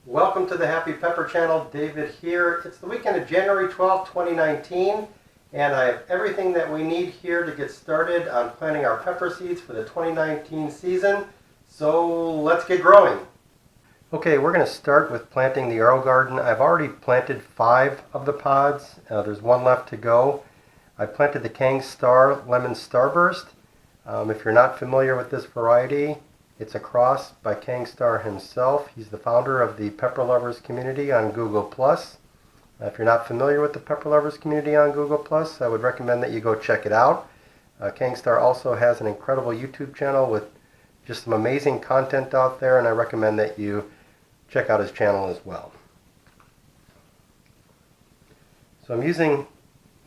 Welcome to the Happy Pepper Channel. David here. It's the weekend of January 12th, 2019, and I have everything that we need here to get started on planting our pepper seeds for the 2019 season. So let's get growing. Okay, we're going to start with planting the Aerogarden. I've already planted 5 of the pods. There's 1 left to go. I planted the Khang Starr Lemon Starrburst. If you're not familiar with this variety, it's a cross by Khang Starr himself. He's the founder of the Pepper Lovers community on Google+. If you're not familiar with the Pepper Lovers community on Google+, I would recommend that you go check it out. Khang Starr also has an incredible YouTube channel with just some amazing content out there, and I recommend that you check out his channel as well. So I'm using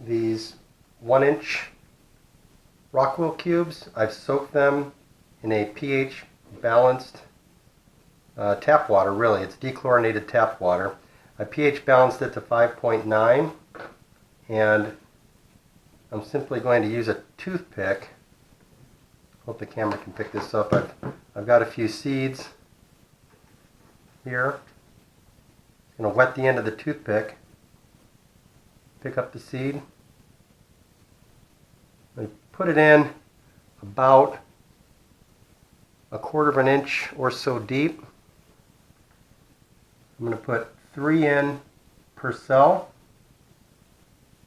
these 1-inch Rockwool cubes. I've soaked them in a pH balanced tap water. Really, it's dechlorinated tap water. I pH balanced it to 5.9, and I'm simply going to use a toothpick. Hope the camera can pick this up. I've got a few seeds here. I'm going to wet the end of the toothpick, pick up the seed, and put it in about 1/4 of an inch or so deep. I'm going to put 3 in per cell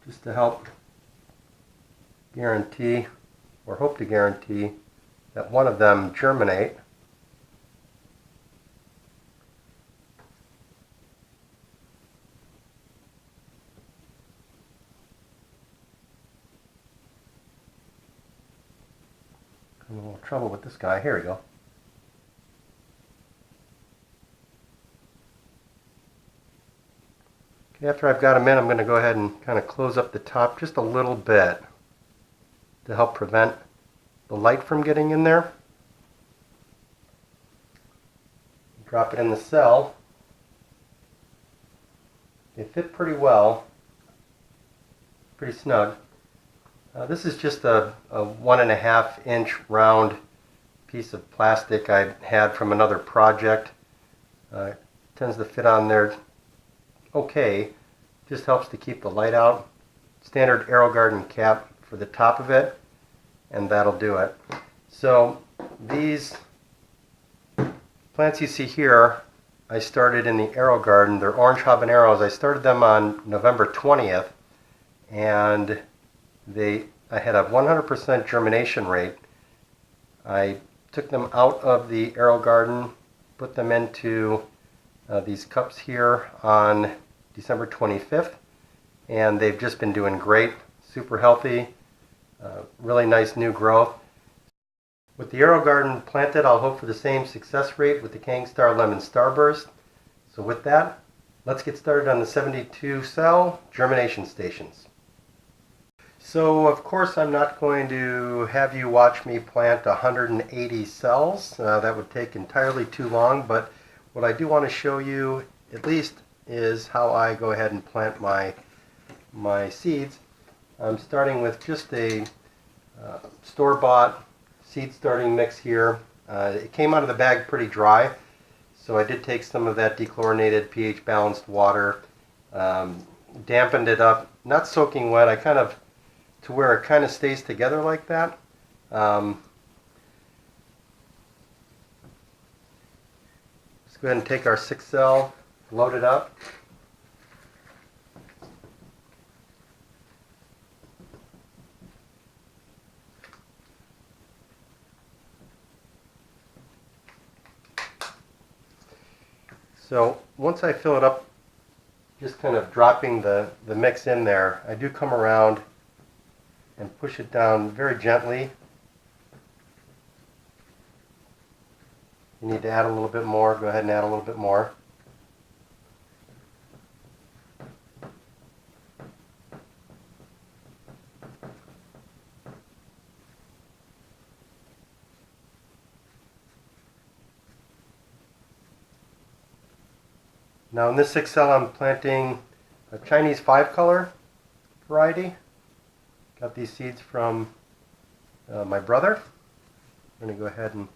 just to help guarantee, or hope to guarantee, that one of them germinate. I'm having a little trouble with this guy. Here we go. Okay, after I've got them in, I'm going to go ahead and kind of close up the top just a little bit to help prevent the light from getting in there. Drop it in the cell. They fit pretty well, pretty snug. This is just a 1.5 inch round piece of plastic I had from another project. It tends to fit on there okay. Just helps to keep the light out. Standard Aerogarden cap for the top of it, and that'll do it. So these plants you see here, I started in the Aerogarden. They're orange habaneros. I started them on November 20th, and I had a 100% germination rate. I took them out of the Aerogarden, put them into these cups here on December 25th, and they've just been doing great, super healthy, really nice new growth. With the Aerogarden planted, I'll hope for the same success rate with the Khang Starr Lemon Starrburst. So with that, let's get started on the 72 cell germination stations. So of course I'm not going to have you watch me plant 180 cells. That would take entirely too long, but what I do want to show you at least is how I go ahead and plant my seeds. I'm starting with just a store-bought seed starting mix here. It came out of the bag pretty dry, so I did take some of that dechlorinated pH balanced water, dampened it up, not soaking wet. I kind of, to where it kind of stays together like that. Let's go ahead and take our 6 cell, load it up. So once I fill it up, just kind of dropping the mix in there, I do come around and push it down very gently. You need to add a little bit more, go ahead and add a little bit more. Now in this 6 cell I'm planting a Chinese 5-color variety. Got these seeds from my brother. I'm going to go ahead and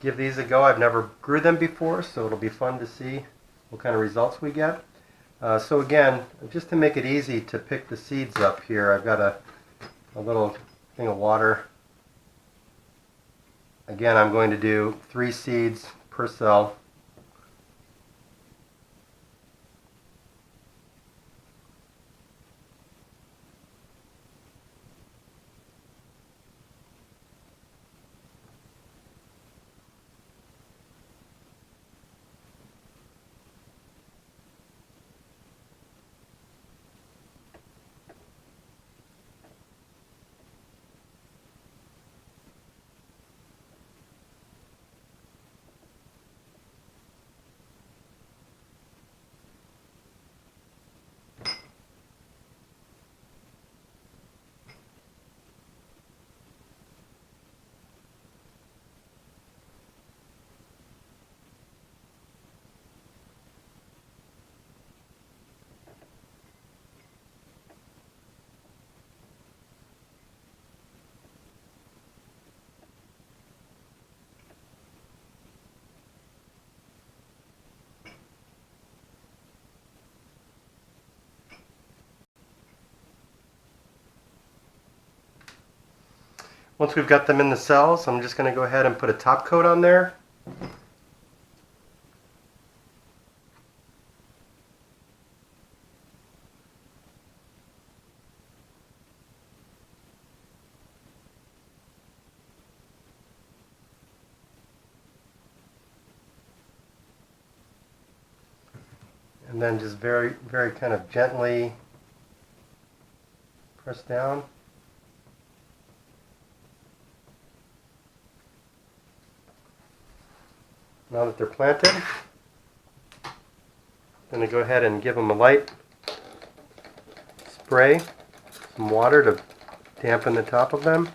give these a go. I've never grew them before, so it'll be fun to see what kind of results we get. So again, just to make it easy to pick the seeds up here, I've got a little thing of water. Again, I'm going to do 3 seeds per cell. Once we've got them in the cells, I'm just going to go ahead and put a top coat on there. And then just very, very kind of gently press down. Now that they're planted, I'm going to go ahead and give them a light spray, some water to dampen the top of them.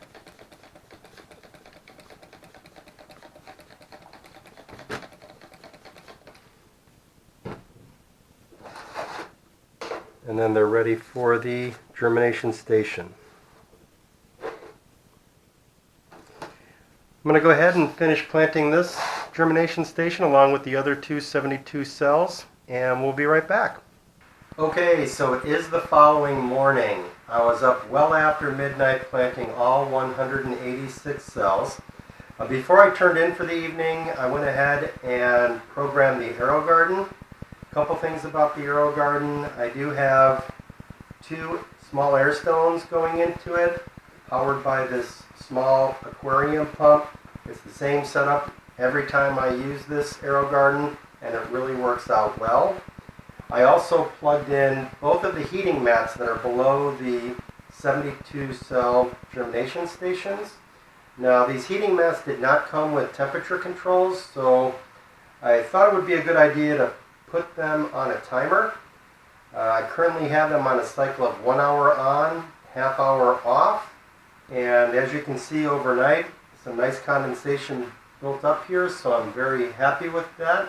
And then they're ready for the germination station. I'm going to go ahead and finish planting this germination station along with the other 272 cells, and we'll be right back. Okay, so it is the following morning. I was up well after midnight planting all 186 cells. Before I turned in for the evening, I went ahead and programmed the Aerogarden. A couple things about the Aerogarden. I do have 2 small air stones going into it, powered by this small aquarium pump. It's the same setup every time I use this Aerogarden, and it really works out well. I also plugged in both of the heating mats that are below the 72 cell germination stations. Now, these heating mats did not come with temperature controls, so I thought it would be a good idea to put them on a timer. I currently have them on a cycle of 1 hour on, half hour off, and as you can see overnight, some nice condensation built up here, so I'm very happy with that.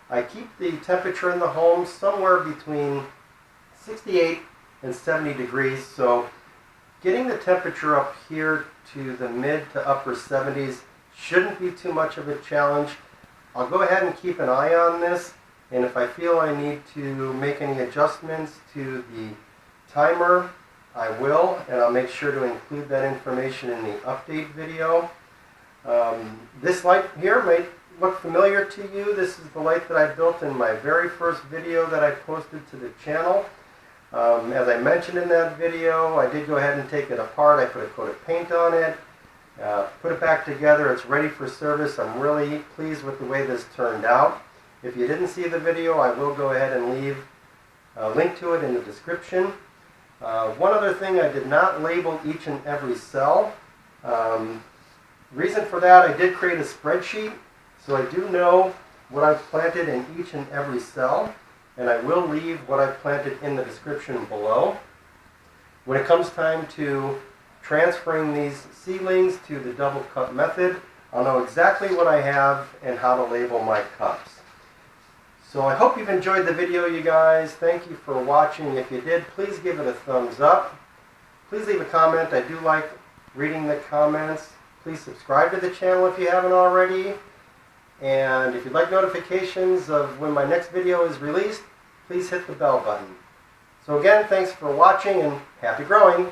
I keep the temperature in the home somewhere between 68 and 70 degrees, so getting the temperature up here to the mid to upper 70s shouldn't be too much of a challenge. I'll go ahead and keep an eye on this, and if I feel I need to make any adjustments to the timer, I will, and I'll make sure to include that information in the update video. This light here may look familiar to you. This is the light that I built in my very first video that I posted to the channel. As I mentioned in that video, I did go ahead and take it apart. I put a coat of paint on it, put it back together. It's ready for service. I'm really pleased with the way this turned out. If you didn't see the video, I will go ahead and leave a link to it in the description. One other thing, I did not label each and every cell. Reason for that, I did create a spreadsheet, so I do know what I've planted in each and every cell, and I will leave what I've planted in the description below. When it comes time to transferring these seedlings to the double cup method, I'll know exactly what I have and how to label my cups. So I hope you've enjoyed the video, you guys. Thank you for watching. If you did, please give it a thumbs up. Please leave a comment. I do like reading the comments. Please subscribe to the channel if you haven't already. And if you'd like notifications of when my next video is released, please hit the bell button. So again, thanks for watching and happy growing!